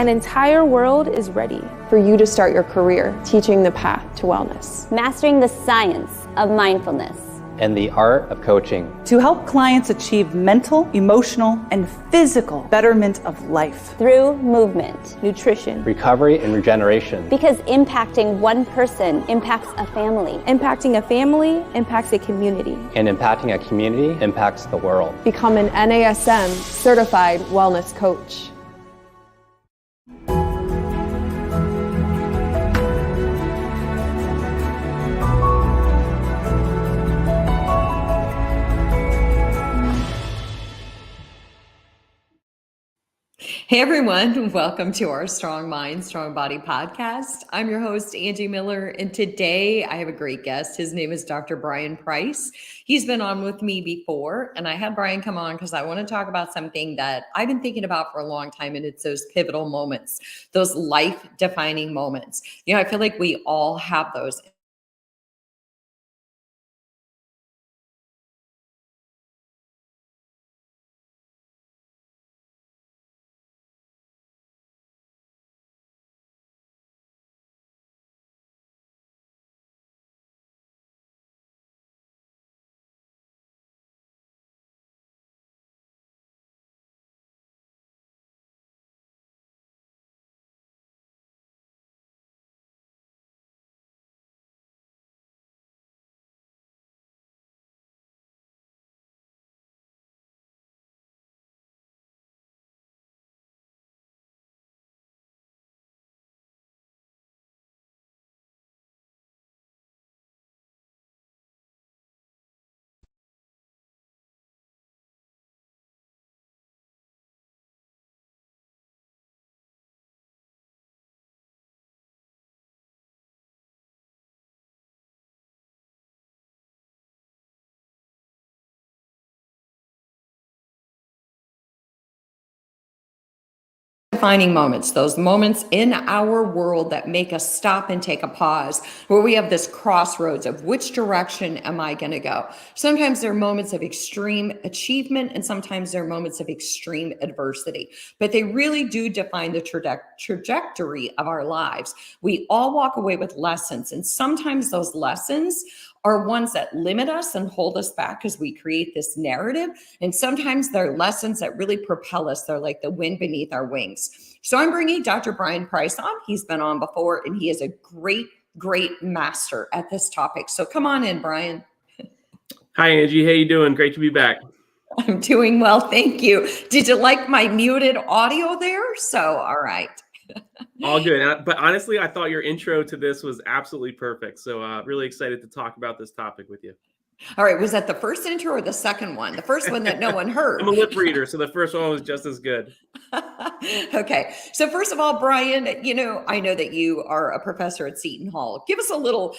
An entire world is ready for you to start your career teaching the path to wellness. Mastering the science of mindfulness. And the art of coaching. To help clients achieve mental, emotional, and physical betterment of life. Through movement, nutrition, recovery, and regeneration. Because impacting one person impacts a family. Impacting a family impacts a community. And impacting a community impacts the world. Become an NASM certified wellness coach. Hey everyone, welcome to our Strong Mind, Strong Body podcast. I'm your host, Angie Miller, and today I have a great guest. His name is Dr. Bryan Price. He's been on with me before, and I had Bryan come on because I want to talk about something that I've been thinking about for a long time, and it's those pivotal moments, those life-defining moments. You know, I feel like we all have those. Defining moments, those moments in our world that make us stop and take a pause, where we have this crossroads of which direction am I going to go? Sometimes there are moments of extreme achievement, and sometimes there are moments of extreme adversity, but they really do define the trajectory of our lives. We all walk away with lessons, and sometimes those lessons are ones that limit us and hold us back as we create this narrative. And sometimes they're lessons that really propel us. They're like the wind beneath our wings. So I'm bringing Dr. Bryan Price on. He's been on before, and he is a great master at this topic. So come on in, Bryan. Hi, Angie. How you doing? Great to be back. I'm doing well, thank you. Did you like my muted audio there? So, all right. All good. But honestly, I thought your intro to this was absolutely perfect. So really excited to talk about this topic with you. All right. Was that the first intro or the second one? The first one that no one heard. I'm a lip reader, so the first one was just as good. Okay. So first of all, Bryan, you know, I know that you are a professor at Seton Hall. Give us a little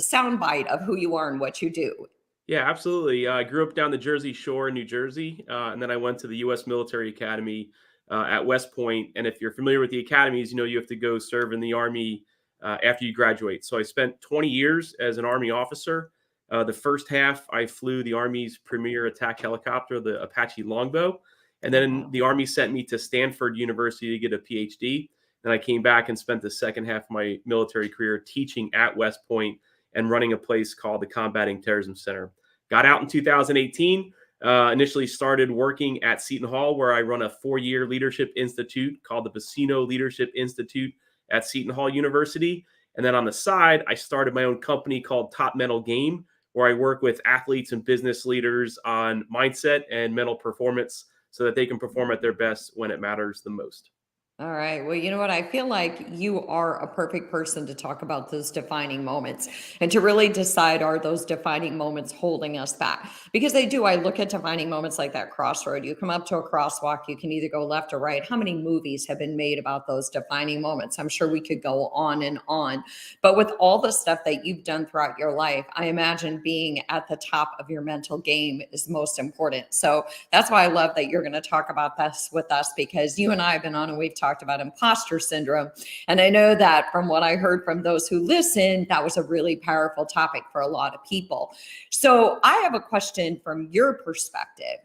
soundbite of who you are and what you do. Yeah, absolutely. I grew up down the Jersey Shore in New Jersey, and then I went to the U.S. Military Academy at West Point. And if you're familiar with the academies, you know you have to go serve in the Army after you graduate. So I spent 20 years as an Army officer. The first half, I flew the Army's premier attack helicopter, the Apache Longbow. And then the Army sent me to Stanford University to get a PhD. And I came back and spent the second half of my military career teaching at West Point and running a place called the Combating Terrorism Center. Got out in 2018. Initially started working at Seton Hall, where I run a 4-year leadership institute called the Bacino Leadership Institute at Seton Hall University. And then on the side, I started my own company called Top Mental Game, where I work with athletes and business leaders on mindset and mental performance so that they can perform at their best when it matters the most. All right. Well, you know what? I feel like you are a perfect person to talk about those defining moments and to really decide, are those defining moments holding us back? Because they do. I look at defining moments like that crossroad. You come up to a crosswalk, you can either go left or right. How many movies have been made about those defining moments? I'm sure we could go on and on. But with all the stuff that you've done throughout your life, I imagine being at the top of your mental game is most important. So that's why I love that you're going to talk about this with us, because you and I have been on and we've talked about imposter syndrome. And I know that from what I heard from those who listened, that was a really powerful topic for a lot of people. So I have a question from your perspective.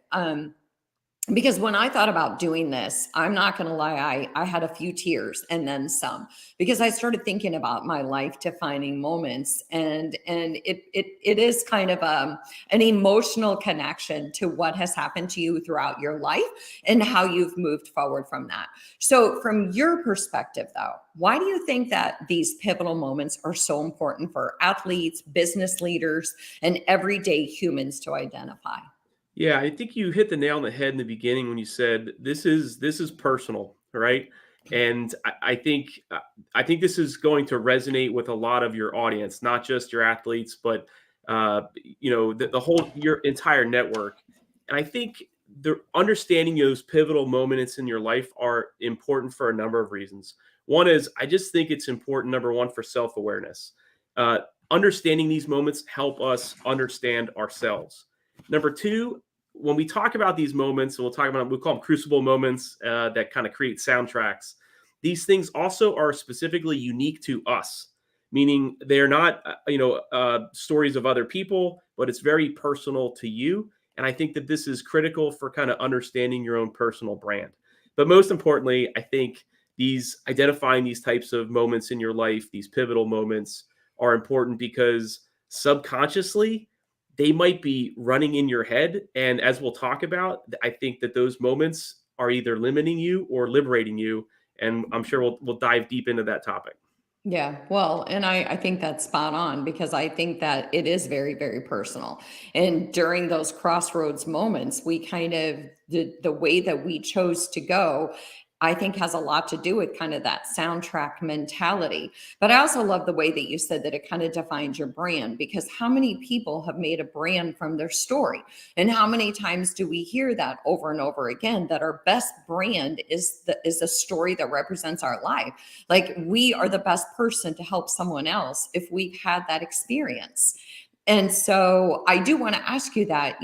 Because when I thought about doing this, I'm not going to lie, I had a few tears and then some, because I started thinking about my life defining moments, and it is kind of an emotional connection to what has happened to you throughout your life and how you've moved forward from that. So from your perspective though, why do you think that these pivotal moments are so important for athletes, business leaders, and everyday humans to identify? Yeah, I think you hit the nail on the head in the beginning when you said this is personal, right? And I think this is going to resonate with a lot of your audience, not just your athletes, but the whole your entire network. And I think the understanding those pivotal moments in your life are important for a number of reasons. One is I just think it's important, number one, for self-awareness. Uh, Understanding these moments help us understand ourselves. Number two, when we talk about these moments, and we'll call them crucible moments that kind of create soundtracks. These things also are specifically unique to us, meaning they're not, stories of other people, but it's very personal to you. And I think that this is critical for kind of understanding your own personal brand. But most importantly, I think identifying these types of moments in your life, these pivotal moments, are important because subconsciously they might be running in your head. And as we'll talk about, I think that those moments are either limiting you or liberating you. And I'm sure we'll dive deep into that topic. Yeah, well, and I think that's spot on, because I think that it is very, very personal. And during those crossroads moments, we kind of, the way that we chose to go, I think has a lot to do with kind of that soundtrack mentality. But I also love the way that you said that it kind of defines your brand, because how many people have made a brand from their story? And how many times do we hear that over and over again, that our best brand is a story that represents our life? Like, we are the best person to help someone else if we've had that experience. And so I do want to ask you that,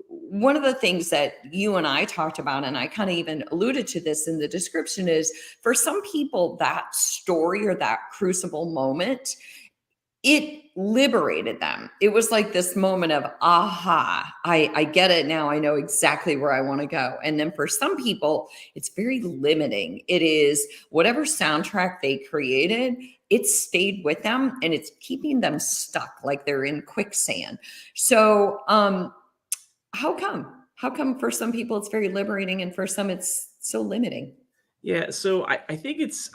one of the things that you and I talked about, and I kind of even alluded to this in the description, is for some people, that story or that crucible moment, it liberated them. It was like this moment of, aha, I get it now. I know exactly where I want to go. And then for some people, it's very limiting. It is whatever soundtrack they created, it stayed with them and it's keeping them stuck, like they're in quicksand. So, how come? How come for some people it's very liberating and for some it's so limiting? Yeah, so I think it's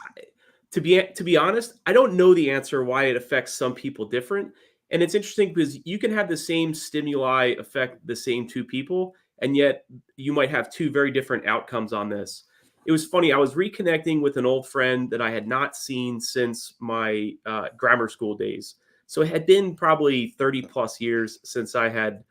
to be honest, I don't know the answer why it affects some people different. And it's interesting because you can have the same stimuli affect the same two people, and yet you might have two very different outcomes on this. It was funny. I was reconnecting with an old friend that I had not seen since my grammar school days. So it had been probably 30 plus years since I had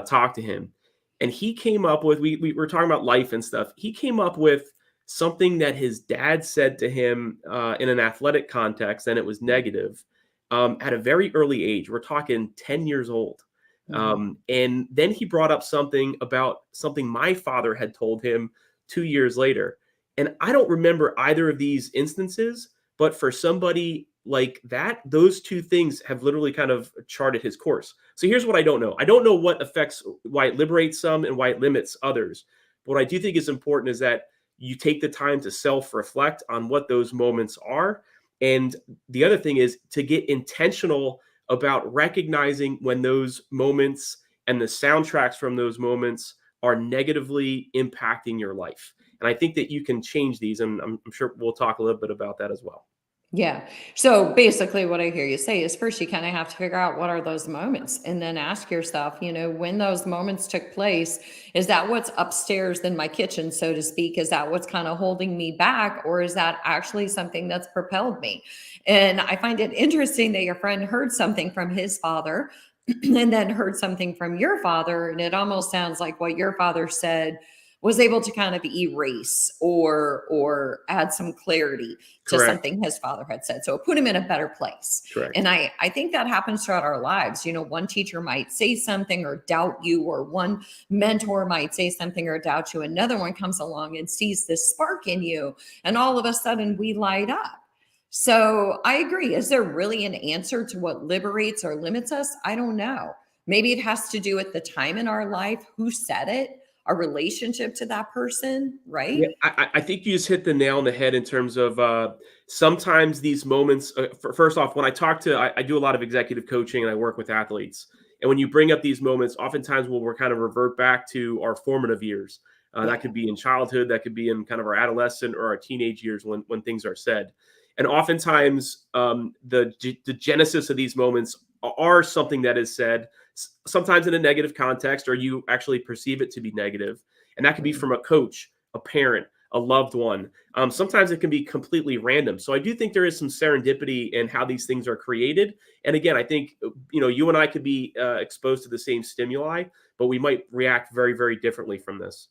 talked to him. And he came up with, we were talking about life and stuff. He came up with something that his dad said to him in an athletic context, and it was negative at a very early age. We're talking 10 years old. And then he brought up something about something my father had told him 2 years later. And I don't remember either of these instances, but for somebody like that, those two things have literally kind of charted his course. So here's what I don't know. I don't know why it liberates some and why it limits others. But what I do think is important is that you take the time to self-reflect on what those moments are. And the other thing is to get intentional about recognizing when those moments and the soundtracks from those moments are negatively impacting your life. And I think that you can change these. And I'm sure we'll talk a little bit about that as well. Yeah. So basically what I hear you say is, first you kind of have to figure out what are those moments, and then ask yourself, when those moments took place, is that what's upstairs in my kitchen, so to speak? Is that what's kind of holding me back, or is that actually something that's propelled me? And I find it interesting that your friend heard something from his father and then heard something from your father. And it almost sounds like what your father said was able to kind of erase or add some clarity to Correct. something his father had said. So it put him in a better place. Correct. And I think that happens throughout our lives. One teacher might say something or doubt you, or one mentor might say something or doubt you. Another one comes along and sees this spark in you, and all of a sudden we light up. So I agree. Is there really an answer to what liberates or limits us? I don't know. Maybe it has to do with the time in our life, who said it, our relationship to that person, right? Yeah, I think you just hit the nail on the head in terms of sometimes these moments. First off, when I do a lot of executive coaching and I work with athletes. And when you bring up these moments, oftentimes we're kind of revert back to our formative years. That could be in childhood, that could be in kind of our adolescent or our teenage years when things are said. And oftentimes the genesis of these moments are something that is said, sometimes in a negative context, or you actually perceive it to be negative. And that could be from a coach, a parent, a loved one. Sometimes it can be completely random. So I do think there is some serendipity in how these things are created. And again, I think, you and I could be exposed to the same stimuli, but we might react very, very differently from this.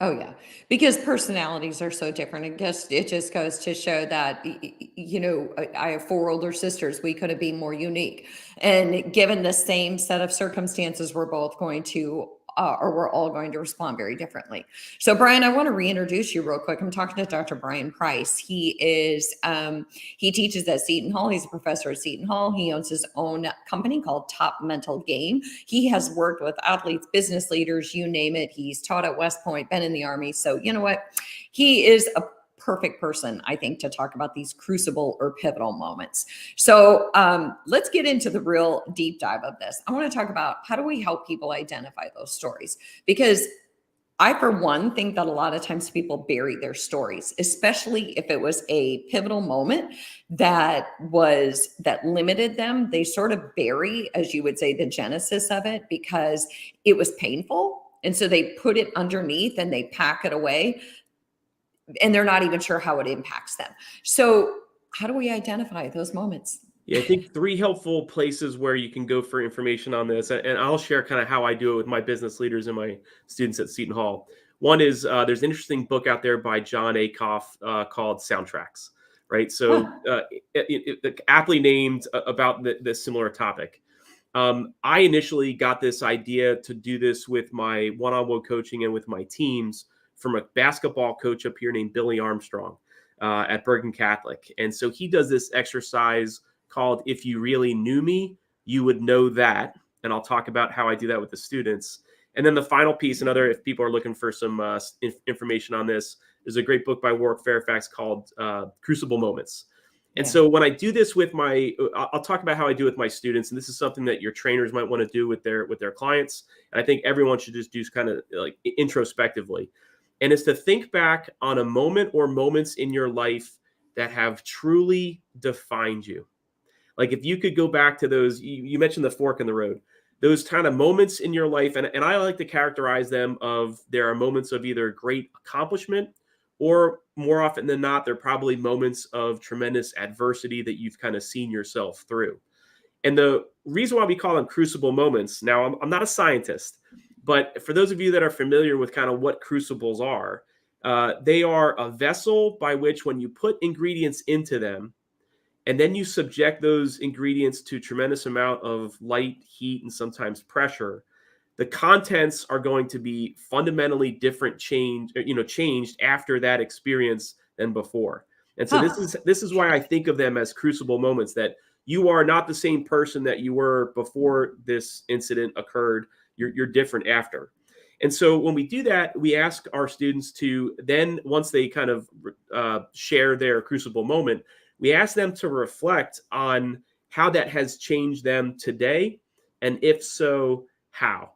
Oh yeah, because personalities are so different. I guess it just goes to show that, I have 4 older sisters. We could have been more unique. And given the same set of circumstances, we're both going to, or we're all going to respond very differently. So Bryan, I want to reintroduce you real quick. I'm talking to Dr. Bryan Price. He teaches at Seton Hall. He's a professor at Seton Hall. He owns his own company called Top Mental Game. He has worked with athletes, business leaders, you name it. He's taught at West Point, been in the Army. So you know what? He is a perfect person, I think, to talk about these crucible or pivotal moments. So let's get into the real deep dive of this. I want to talk about how do we help people identify those stories? Because I, for one, think that a lot of times people bury their stories, especially if it was a pivotal moment that limited them. They sort of bury, as you would say, the genesis of it because it was painful. And so they put it underneath and they pack it away. And they're not even sure how it impacts them. So how do we identify those moments? Yeah, I think 3 helpful places where you can go for information on this, and I'll share kind of how I do it with my business leaders and my students at Seton Hall. One is there's an interesting book out there by John Acuff called Soundtracks, right? So aptly named about the similar topic. I initially got this idea to do this with my one-on-one coaching and with my teams from a basketball coach up here named Billy Armstrong at Bergen Catholic. And so he does this exercise called If You Really Knew Me, You Would Know That. And I'll talk about how I do that with the students. And then the final piece, if people are looking for some information on this, there's a great book by Warwick Fairfax called Crucible Moments. And so when I do this with I'll talk about how I do with my students. And this is something that your trainers might want to do with their clients. And I think everyone should just do kind of like introspectively. And it's to think back on a moment or moments in your life that have truly defined you. Like if you could go back to those, you mentioned the fork in the road, those kind of moments in your life. And I like to characterize them there are moments of either great accomplishment or more often than not, they're probably moments of tremendous adversity that you've kind of seen yourself through. And the reason why we call them crucible moments, now I'm not a scientist, but for those of you that are familiar with kind of what crucibles are, they are a vessel by which when you put ingredients into them, and then you subject those ingredients to a tremendous amount of light, heat, and sometimes pressure, the contents are going to be fundamentally different, changed after that experience than before. And so this is why I think of them as crucible moments, that you are not the same person that you were before this incident occurred. You're different after. And so when we do that, we ask our students to then, once they kind of share their crucible moment, we ask them to reflect on how that has changed them today, and if so, how.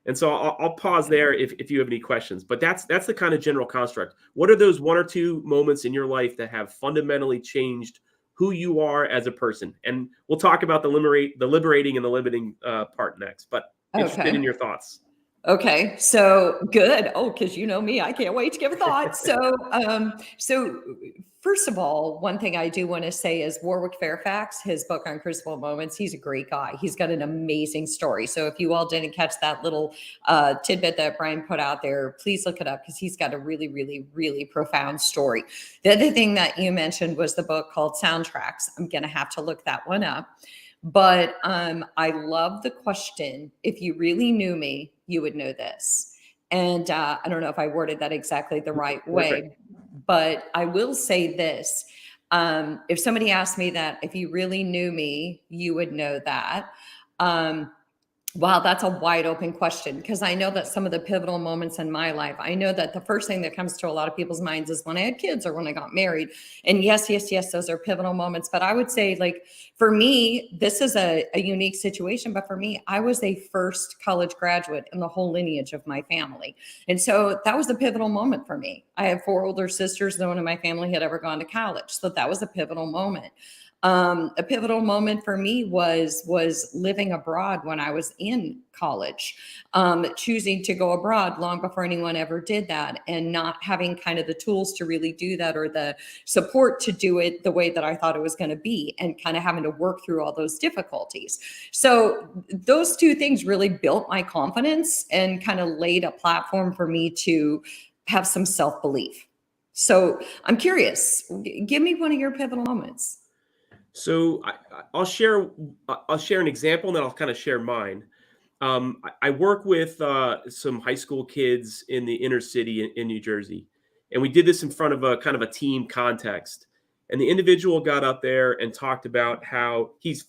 And so I'll pause there if you have any questions. But that's the kind of general construct. What are those 1 or 2 moments in your life that have fundamentally changed who you are as a person? And we'll talk about the liberating and the limiting part next. But interested in your thoughts. Okay, so good. Oh, because you know me, I can't wait to give a thought. So first of all, one thing I do want to say is Warwick Fairfax, his book on Crucible Moments, he's a great guy. He's got an amazing story. So if you all didn't catch that little tidbit that Bryan put out there, please look it up because he's got a really, really, really profound story. The other thing that you mentioned was the book called Soundtracks. I'm going to have to look that one up. But I love the question, if you really knew me, you would know this. And I don't know if I worded that exactly the right way, but I will say this. If somebody asked me that, if you really knew me, you would know that. Wow, that's a wide open question, because I know that some of the pivotal moments in my life, I know that the first thing that comes to a lot of people's minds is when I had kids or when I got married. And yes, those are pivotal moments. But I would say, like, for me, this is a unique situation. But for me, I was a first college graduate in the whole lineage of my family. And so that was a pivotal moment for me. I have 4 older sisters. No one in my family had ever gone to college. So that was a pivotal moment. A pivotal moment for me was living abroad when I was in college, choosing to go abroad long before anyone ever did that, and not having kind of the tools to really do that, or the support to do it the way that I thought it was going to be, and kind of having to work through all those difficulties. So those 2 things really built my confidence and kind of laid a platform for me to have some self-belief. So I'm curious, give me one of your pivotal moments. So I'll share an example, and then I'll kind of share mine. I work with some high school kids in the inner city in New Jersey, and we did this in front of a kind of a team context. And the individual got up there and talked about how he's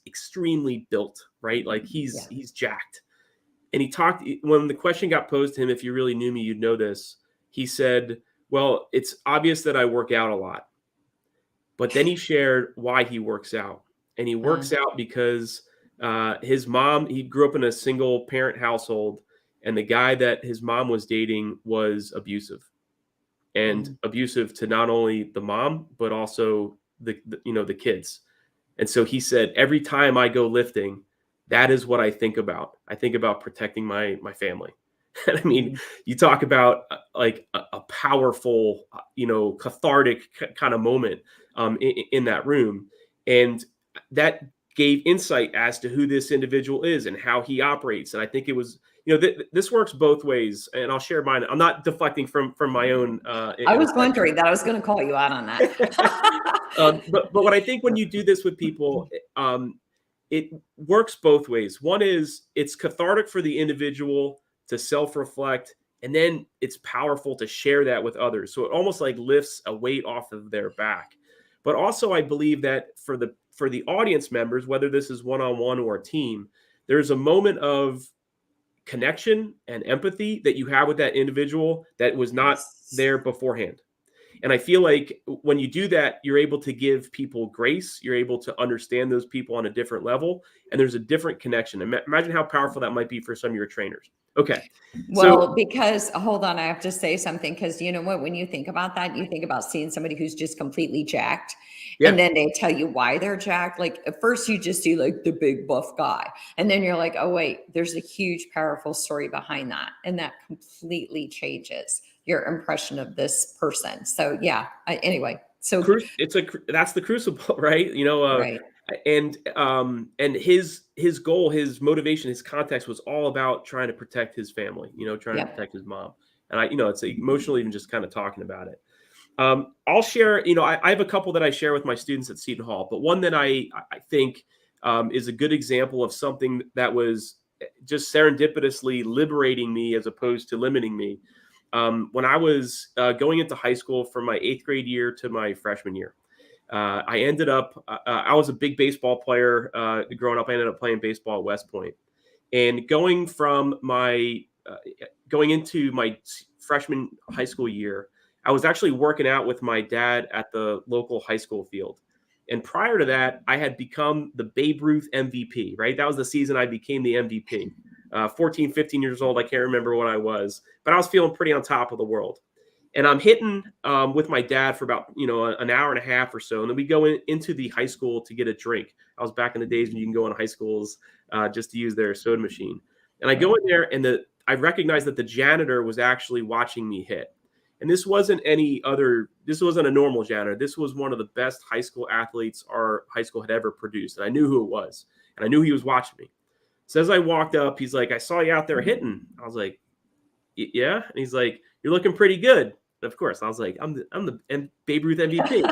extremely built, right? Like he's jacked. And he talked, when the question got posed to him, if you really knew me, you'd know this. He said, "Well, it's obvious that I work out a lot." But then he shared why he works out. And he works out because his mom, he grew up in a single parent household, and the guy that his mom was dating was abusive, and abusive to not only the mom, but also the kids. And so he said, every time I go lifting, that is what I think about. I think about protecting my family. And I mean, you talk about like a powerful, cathartic kind of moment in that room. And that gave insight as to who this individual is and how he operates. And I think it was, this works both ways. And I'll share mine. I'm not deflecting from my own. I was wondering that. I was going to call you out on that. But what I think when you do this with people, it works both ways. One is it's cathartic for the individual to self-reflect, and then it's powerful to share that with others. So it almost like lifts a weight off of their back. But also I believe that for the audience members, whether this is one-on-one or a team, there's a moment of connection and empathy that you have with that individual that was not there beforehand. And I feel like when you do that, you're able to give people grace. You're able to understand those people on a different level, and there's a different connection. Imagine how powerful that might be for some of your trainers. Okay. Well, because hold on, I have to say something, because you know what, when you think about that, you think about seeing somebody who's just completely jacked, and then they tell you why they're jacked. Like at first you just see like the big buff guy, and then you're like, oh wait, there's a huge, powerful story behind that. And that completely changes your impression of this person. So yeah, anyway, so that's the crucible, right? right. And his goal, his motivation, his context was all about trying to protect his family, trying to protect his mom. And it's emotional even just kind of talking about it. I'll share, I have a couple that I share with my students at Seton Hall, but one that I think is a good example of something that was just serendipitously liberating me as opposed to limiting me. When I was going into high school from my 8th grade year to my freshman year, I ended up, I was a big baseball player growing up. I ended up playing baseball at West Point. And going into my freshman high school year, I was actually working out with my dad at the local high school field. And prior to that, I had become the Babe Ruth MVP, right? That was the season I became the MVP. 14, 15 years old. I can't remember what I was, but I was feeling pretty on top of the world. And I'm hitting with my dad for about, an hour and a half or so. And then we go into the high school to get a drink. I was back in the days when you can go in high schools just to use their soda machine. And I go in there, and I recognized that the janitor was actually watching me hit. And this wasn't a normal janitor. This was one of the best high school athletes our high school had ever produced. And I knew who it was. And I knew he was watching me. So as I walked up, he's like, "I saw you out there hitting." I was like, "Yeah." And he's like, "You're looking pretty good." And of course, I was like, I'm the Babe Ruth MVP.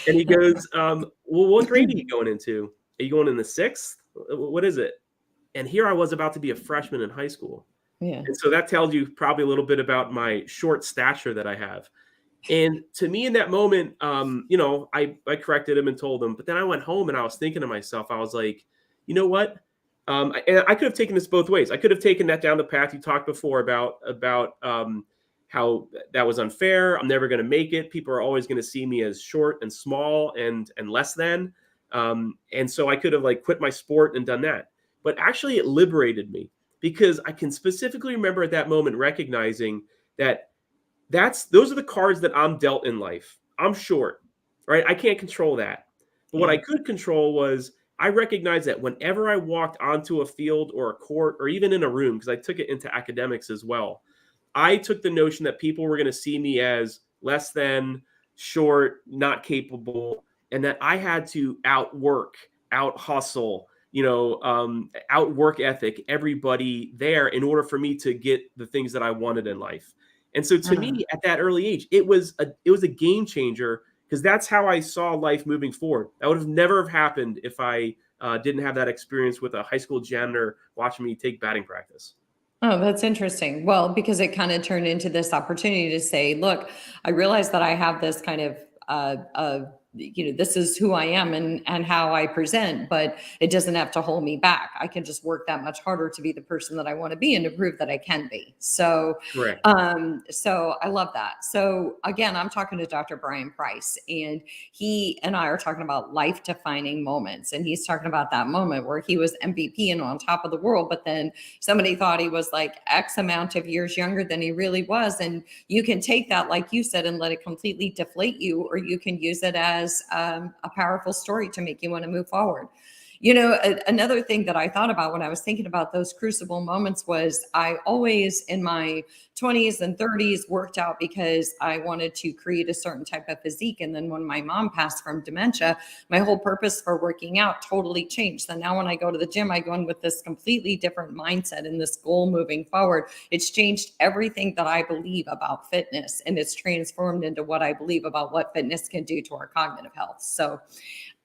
And he goes, "Well, what grade are you going into? Are you going in the 6th? What is it?" And here I was about to be a freshman in high school. Yeah. And so that tells you probably a little bit about my short stature that I have. And to me in that moment, I corrected him and told him. But then I went home and I was thinking to myself, I was like, you know what? And I could have taken this both ways. I could have taken that down the path you talked before about how that was unfair. I'm never going to make it. People are always going to see me as short and small and less than. And so I could have like quit my sport and done that. But actually, it liberated me because I can specifically remember at that moment recognizing that those are the cards that I'm dealt in life. I'm short, right? I can't control that. But what I could control was I recognized that whenever I walked onto a field or a court or even in a room, because I took it into academics as well, I took the notion that people were going to see me as less than, short, not capable, and that I had to outwork, out hustle, out work ethic everybody there in order for me to get the things that I wanted in life. And so to me, at that early age, it was a game changer because that's how I saw life moving forward. That would have never have happened if I didn't have that experience with a high school janitor watching me take batting practice. Oh, that's interesting. Well, because it kind of turned into this opportunity to say, look, I realize that I have this kind of, this is who I am and how I present, but it doesn't have to hold me back. I can just work that much harder to be the person that I want to be and to prove that I can be. So, Correct. So I love that. So again, I'm talking to Dr. Bryan Price, and he and I are talking about life-defining moments. And he's talking about that moment where he was MVP and on top of the world, but then somebody thought he was like X amount of years younger than he really was. And you can take that, like you said, and let it completely deflate you, or you can use it as a powerful story to make you want to move forward. Another thing that I thought about when I was thinking about those crucible moments was I always in my 20s and 30s worked out because I wanted to create a certain type of physique. And then when my mom passed from dementia, my whole purpose for working out totally changed. So now when I go to the gym, I go in with this completely different mindset and this goal moving forward. It's changed everything that I believe about fitness, and it's transformed into what I believe about what fitness can do to our cognitive health. So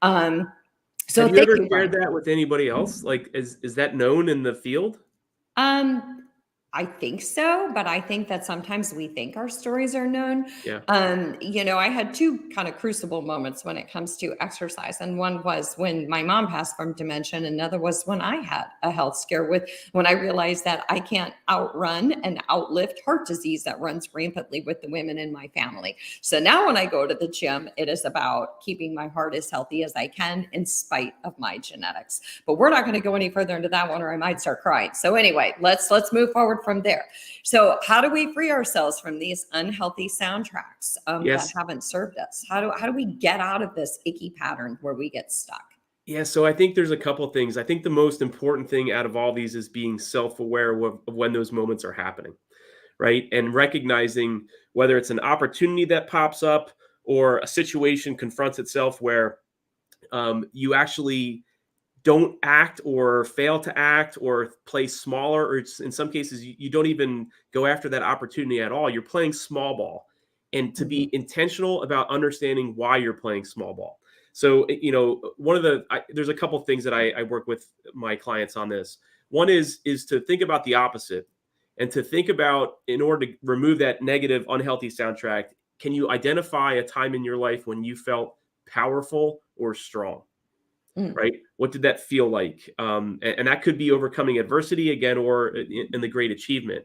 Have you ever shared that with anybody else? Like, is that known in the field? I think so, but I think that sometimes we think our stories are known. Yeah. I had two kind of crucible moments when it comes to exercise. And one was when my mom passed from dementia. And another was when I had a health scare when I realized that I can't outrun and outlift heart disease that runs rampantly with the women in my family. So now when I go to the gym, it is about keeping my heart as healthy as I can in spite of my genetics. But we're not going to go any further into that one, or I might start crying. So anyway, let's move forward from there. So how do we free ourselves from these unhealthy soundtracks that haven't served us? How do we get out of this icky pattern where we get stuck? Yeah, so I think there's a couple of things. I think the most important thing out of all these is being self-aware of when those moments are happening, right? And recognizing whether it's an opportunity that pops up or a situation confronts itself where you actually don't act or fail to act or play smaller, or it's, in some cases, you don't even go after that opportunity at all. You're playing small ball, and to be intentional about understanding why you're playing small ball. So, there's a couple of things that I work with my clients on this. One is to think about the opposite and to think about, in order to remove that negative, unhealthy soundtrack, can you identify a time in your life when you felt powerful or strong? Right? What did that feel like? And that could be overcoming adversity again, or in the great achievement.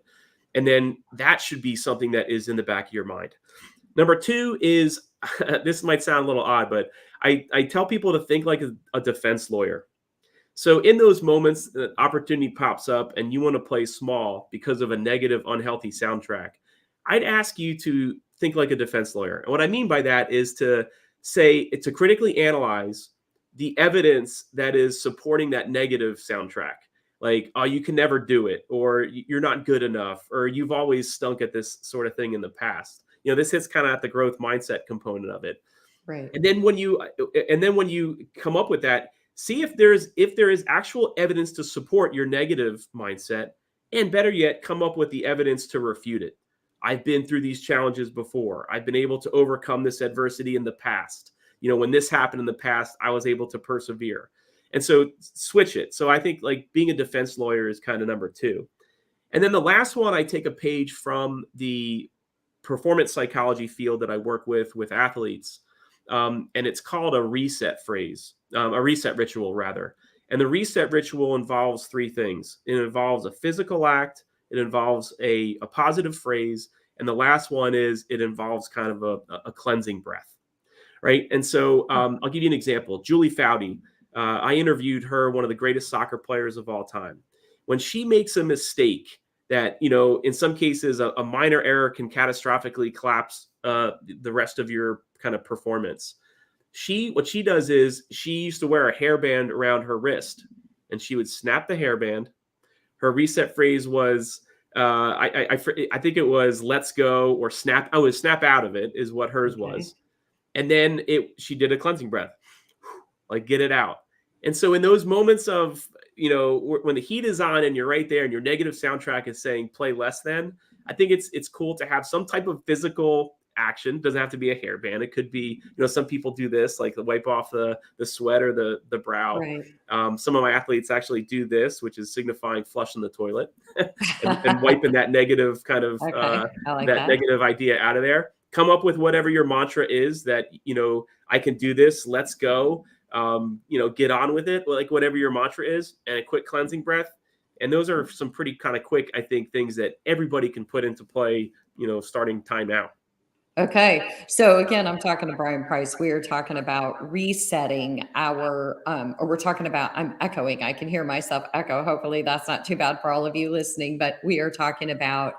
And then that should be something that is in the back of your mind. Number two is, this might sound a little odd, but I tell people to think like a defense lawyer. So in those moments, the opportunity pops up and you want to play small because of a negative, unhealthy soundtrack, I'd ask you to think like a defense lawyer. And what I mean by that is to critically analyze the evidence that is supporting that negative soundtrack. Like, oh, you can never do it, or you're not good enough, or you've always stunk at this sort of thing in the past. This hits kind of at the growth mindset component of it. Right. And then when you come up with that, see if there is actual evidence to support your negative mindset, and better yet, come up with the evidence to refute it. I've been through these challenges before. I've been able to overcome this adversity in the past. When this happened in the past, I was able to persevere. And so switch it. So I think like being a defense lawyer is kind of number two. And then the last one, I take a page from the performance psychology field that I work with athletes. And it's called a reset ritual rather. And the reset ritual involves three things. It involves a physical act, it involves a positive phrase, and the last one is it involves kind of a cleansing breath, right? And so I'll give you an example. Julie Foudy, I interviewed her, one of the greatest soccer players of all time. When she makes a mistake that, in some cases, a minor error can catastrophically collapse the rest of your kind of performance. What she does is she used to wear a hairband around her wrist, and she would snap the hairband. Her reset phrase was, I think it was "Let's go" or "Snap." Oh, it was "Snap out of it" is what hers was. And then she did a cleansing breath, like get it out. And so in those moments of, when the heat is on and you're right there and your negative soundtrack is saying play less than, I think it's cool to have some type of physical action. Doesn't have to be a hairband. It could be, some people do this, like wipe off the sweat or the brow. Right. Some of my athletes actually do this, which is signifying flushing the toilet and wiping that negative kind of that negative idea out of there. Come up with whatever your mantra is that, I can do this. Let's go. Get on with it. Like whatever your mantra is, and a quick cleansing breath. And those are some pretty kind of quick, I think, things that everybody can put into play, starting time now. Okay. So again, I'm talking to Bryan Price. We are talking about resetting our, or we're talking about, I'm echoing. I can hear myself echo. Hopefully that's not too bad for all of you listening, but we are talking about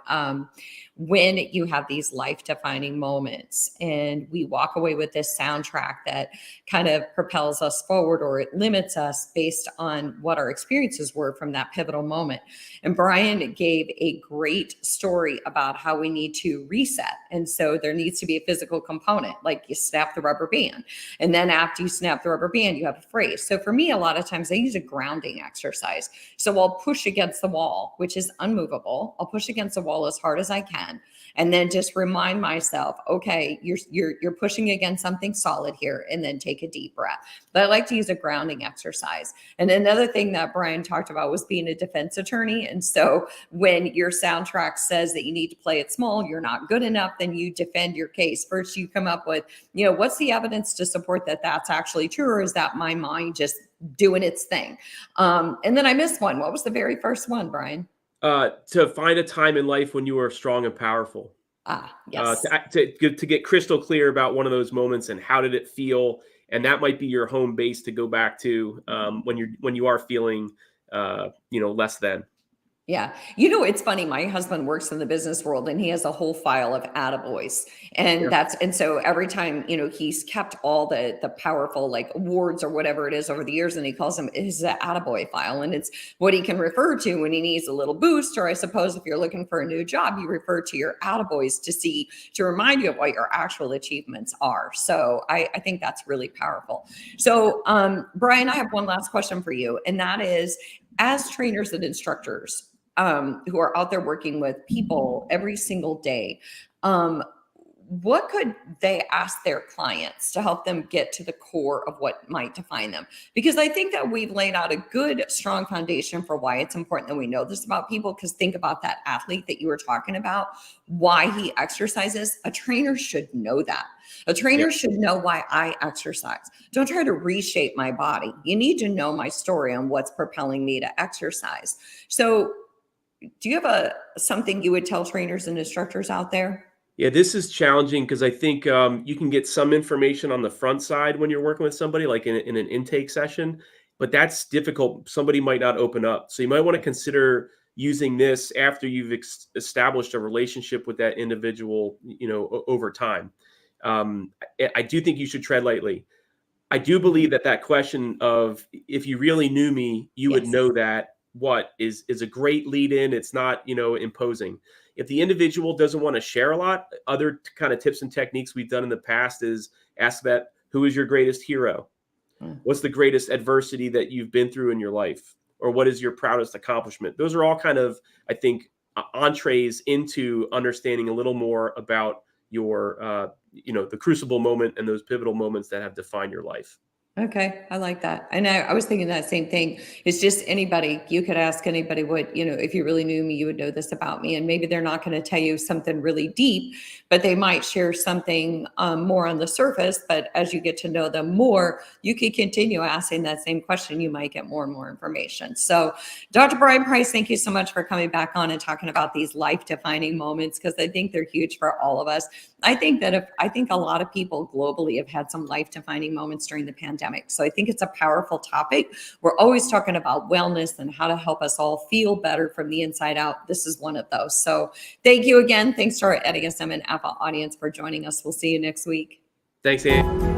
when you have these life-defining moments and we walk away with this soundtrack that kind of propels us forward, or it limits us based on what our experiences were from that pivotal moment. And Bryan gave a great story about how we need to reset. And so there needs to be a physical component, like you snap the rubber band. And then after you snap the rubber band, you have a phrase. So for me, a lot of times I use a grounding exercise. So I'll push against the wall, which is unmovable. I'll push against the wall as hard as I can. And then just remind myself, okay, you're pushing against something solid here, and then take a deep breath. But I like to use a grounding exercise. And another thing that Bryan talked about was being a defense attorney. And so when your soundtrack says that you need to play it small, you're not good enough, then you defend your case. First, you come up with, what's the evidence to support that that's actually true, or is that my mind just doing its thing? And then I missed one. What was the very first one, Bryan? To find a time in life when you were strong and powerful. Yes. To get crystal clear about one of those moments and how did it feel, and that might be your home base to go back to when you are feeling less than. Yeah. It's funny. My husband works in the business world and he has a whole file of attaboys. And and so every time, he's kept all the powerful like awards or whatever it is over the years, and he calls them his attaboy file. And it's what he can refer to when he needs a little boost. Or I suppose if you're looking for a new job, you refer to your attaboys to remind you of what your actual achievements are. So I think that's really powerful. So Bryan, I have one last question for you. And that is, as trainers and instructors, who are out there working with people every single day, what could they ask their clients to help them get to the core of what might define them? Because I think that we've laid out a good, strong foundation for why it's important that we know this about people. Because think about that athlete that you were talking about, why he exercises. A trainer should know that. A trainer should know why I exercise. Don't try to reshape my body. You need to know my story on what's propelling me to exercise. So do you have something you would tell trainers and instructors out there? Yeah, this is challenging because I think you can get some information on the front side when you're working with somebody, like in an intake session, but that's difficult. Somebody might not open up. So you might want to consider using this after you've established a relationship with that individual, over time. I do think you should tread lightly. I do believe that question of, if you really knew me, you would know that what is a great lead in. It's not, imposing. If the individual doesn't want to share a lot, other kind of tips and techniques we've done in the past is ask that, who is your greatest hero? What's the greatest adversity that you've been through in your life? Or what is your proudest accomplishment? Those are all kind of, I think, entrees into understanding a little more about your, the crucible moment and those pivotal moments that have defined your life. Okay, I like that. And I was thinking that same thing. It's just anybody, you could ask anybody what, if you really knew me, you would know this about me. And maybe they're not going to tell you something really deep, but they might share something more on the surface. But as you get to know them more, you can continue asking that same question. You might get more and more information. So Dr. Bryan Price, thank you so much for coming back on and talking about these life-defining moments, because I think they're huge for all of us. I think a lot of people globally have had some life-defining moments during the pandemic. So I think it's a powerful topic. We're always talking about wellness and how to help us all feel better from the inside out. This is one of those. So thank you again. Thanks to our EDSM and Apple audience for joining us. We'll see you next week. Thanks, Angie.